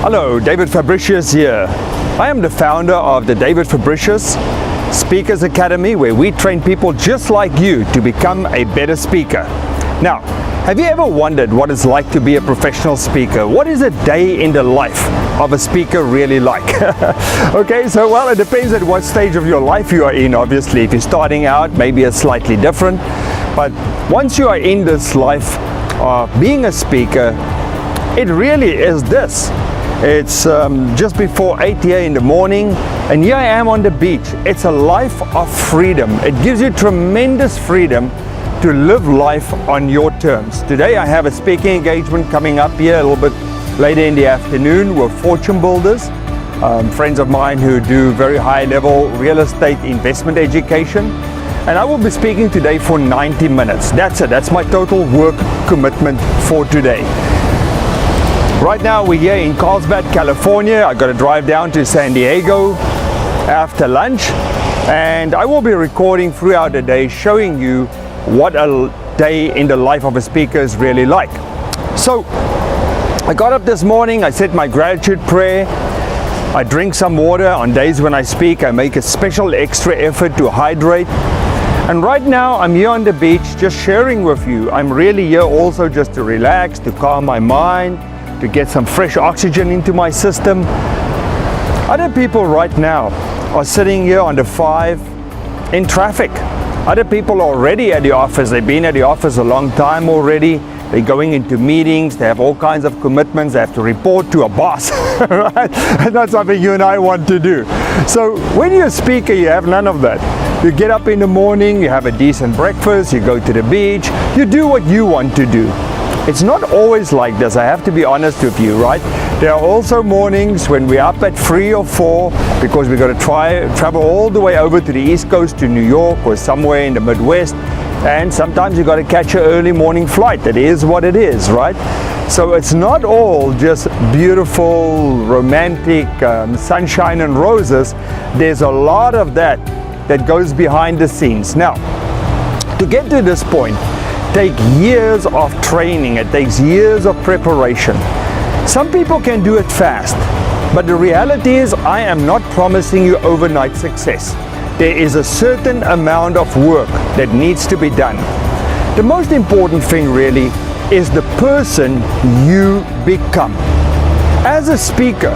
Hello, David Fabricius here. I am the founder of the David Fabricius Speakers Academy, where we train people just like you to become a better speaker. Now, have you ever wondered what it's like to be a professional speaker? What is a day in the life of a speaker really like? Okay, so well, it depends at what stage of your life you are in, obviously. If you're starting out, maybe it's slightly different. But once you are in this life of being a speaker, it really is this. It's just before 8 here in the morning, and here I am on the beach. It's a life of freedom. It gives you tremendous freedom to live life on your terms. Today I have a speaking engagement coming up here a little bit later in the afternoon with fortune builders, friends of mine who do very high level real estate investment education. And I will be speaking today for 90 minutes. That's it. That's my total work commitment for today. Right now we're here in Carlsbad, California. I got to drive down to San Diego after lunch, and I will be recording throughout the day showing you what a day in the life of a speaker is really like. So I got up this morning, I said my gratitude prayer, I drink some water. On days when I speak, I make a special extra effort to hydrate. And right now I'm here on the beach just sharing with you. I'm really here also just to relax, to calm my mind, to get some fresh oxygen into my system. Other people right now are sitting here on the 5 in traffic. Other people are already at the office. They've been at the office a long time already. They're going into meetings. They have all kinds of commitments. They have to report to a boss, right? And that's something you and I want to do. So when you're a speaker, you have none of that. You get up in the morning, you have a decent breakfast, you go to the beach, you do what you want to do. It's not always like this, I have to be honest with you, right? There are also mornings when we're up at 3 or 4 because we've got to travel all the way over to the East Coast to New York or somewhere in the Midwest, and sometimes you've got to catch an early morning flight. That is what it is, right? So it's not all just beautiful, romantic, sunshine and roses. There's a lot of that goes behind the scenes. Now, to get to this point, take years of training, it takes years of preparation. Some people can do it fast, but the reality is I am not promising you overnight success. There is a certain amount of work that needs to be done. The most important thing really is the person you become. As a speaker,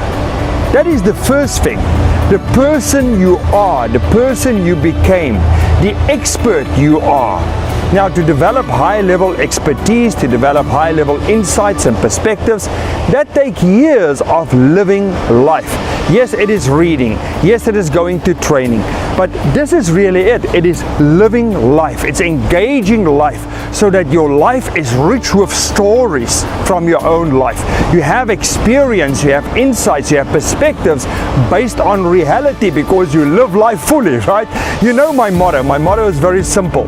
that is the first thing. The person you are, the person you became, the expert you are. Now, to develop high-level expertise, to develop high-level insights and perspectives, that takes years of living life. Yes, it is reading. Yes, it is going to training. But this is really it. It is living life. It's engaging life so that your life is rich with stories from your own life. You have experience, you have insights, you have perspectives based on reality because you live life fully, right? You know my motto. My motto is very simple.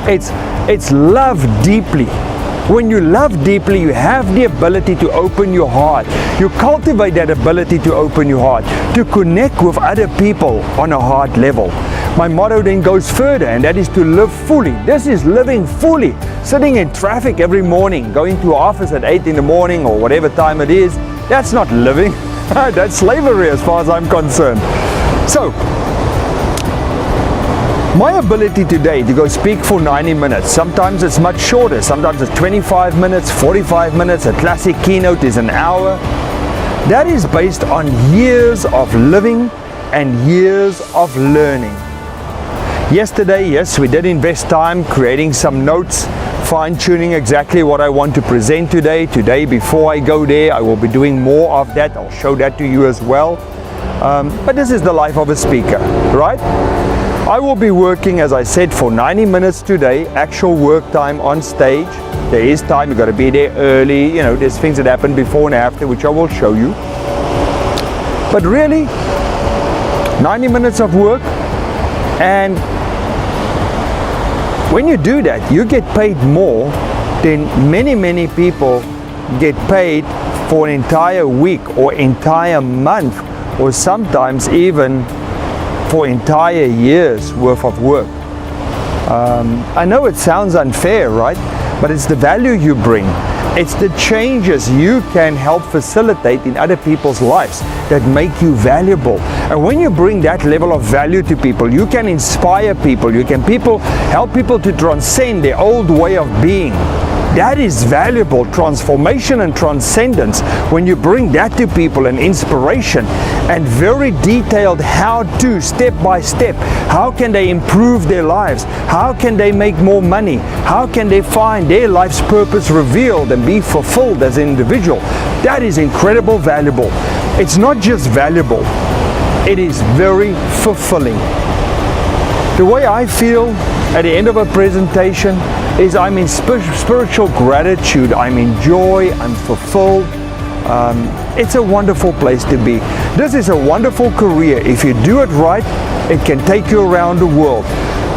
It's love deeply. When you love deeply, you have the ability to open your heart. You cultivate that ability to open your heart, to connect with other people on a heart level. My motto then goes further, and that is to live fully. This is living fully. Sitting in traffic every morning, going to office at 8 in the morning or whatever time it is, that's not living. That's slavery as far as I'm concerned. So, my ability today to go speak for 90 minutes, sometimes it's much shorter, sometimes it's 25 minutes, 45 minutes, a classic keynote is an hour. That is based on years of living and years of learning. Yesterday, yes, we did invest time creating some notes, fine-tuning exactly what I want to present today. Today, before I go there, I will be doing more of that. I'll show that to you as well. But this is the life of a speaker, right? I will be working, as I said, for 90 minutes today, actual work time on stage. There is time, you've got to be there early, you know, there's things that happen before and after, which I will show you. But really, 90 minutes of work, and when you do that, you get paid more than many people get paid for an entire week or entire month, or sometimes even for entire years worth of work. I know it sounds unfair, right? but it's the value you bring. It's the changes you can help facilitate in other people's lives that make you valuable. And when you bring that level of value to people, you can inspire people, you can help people to transcend their old way of being. That is valuable, transformation and transcendence, when you bring that to people, and inspiration and very detailed how to, step by step, how can they improve their lives, how can they make more money, how can they find their life's purpose revealed and be fulfilled as an individual. That is incredible valuable. It's not just valuable, it is very fulfilling. The way I feel at the end of a presentation is I'm in spiritual gratitude, I'm in joy, I'm fulfilled. It's a wonderful place to be. This is a wonderful career. If you do it right, it can take you around the world.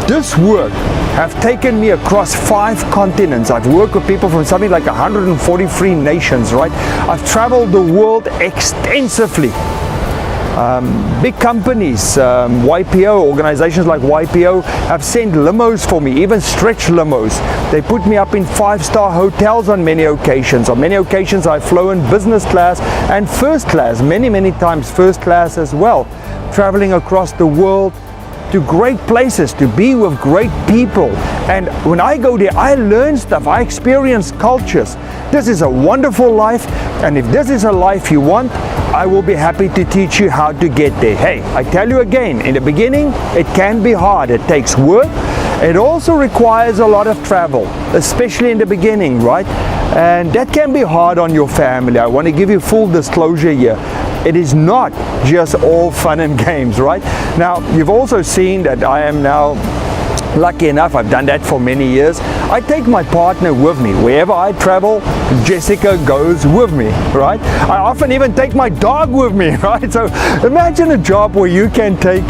This work have taken me across 5 continents. I've worked with people from something like 143 nations, right? I've traveled the world extensively. Big companies, YPO, organizations like YPO have sent limos for me, even stretch limos. They put me up in 5-star hotels on many occasions. On many occasions I've flown business class and first class, many times first class as well, traveling across the world to great places, to be with great people. And when I go there, I learn stuff, I experience cultures. This is a wonderful life, and if this is a life you want, I will be happy to teach you how to get there. Hey, I tell you again, in the beginning, it can be hard. It takes work. It also requires a lot of travel, especially in the beginning, right? And that can be hard on your family. I want to give you full disclosure here. It is not just all fun and games, right? Now, you've also seen that I am now lucky enough, I've done that for many years. I take my partner with me. Wherever I travel, Jessica goes with me, right? I often even take my dog with me, right? So imagine a job where you can take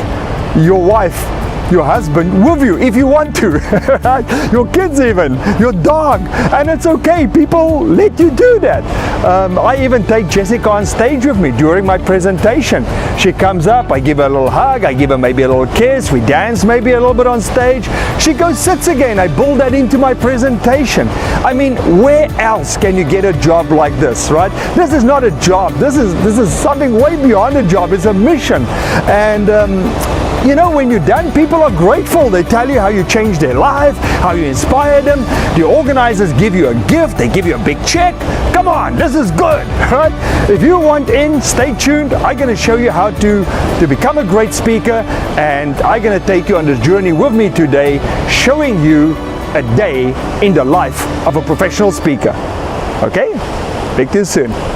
your wife, your husband with you if you want to, right? Your kids even, your dog, and it's okay. People let you do that. I even take Jessica on stage with me during my presentation. She comes up, I give her a little hug, I give her maybe a little kiss, we dance maybe a little bit on stage. She goes, sits again. I build that into my presentation. I mean, where else can you get a job like this, right? This is not a job. This is something way beyond a job. It's a mission. And you know, when you're done, people are grateful. They tell you how you changed their life, how you inspired them. The organizers give you a gift, they give you a big check. Come on, this is good, right? If you want in, stay tuned. I'm going to show you how to become a great speaker, and I'm going to take you on this journey with me today, showing you a day in the life of a professional speaker. Okay? Speak to you soon.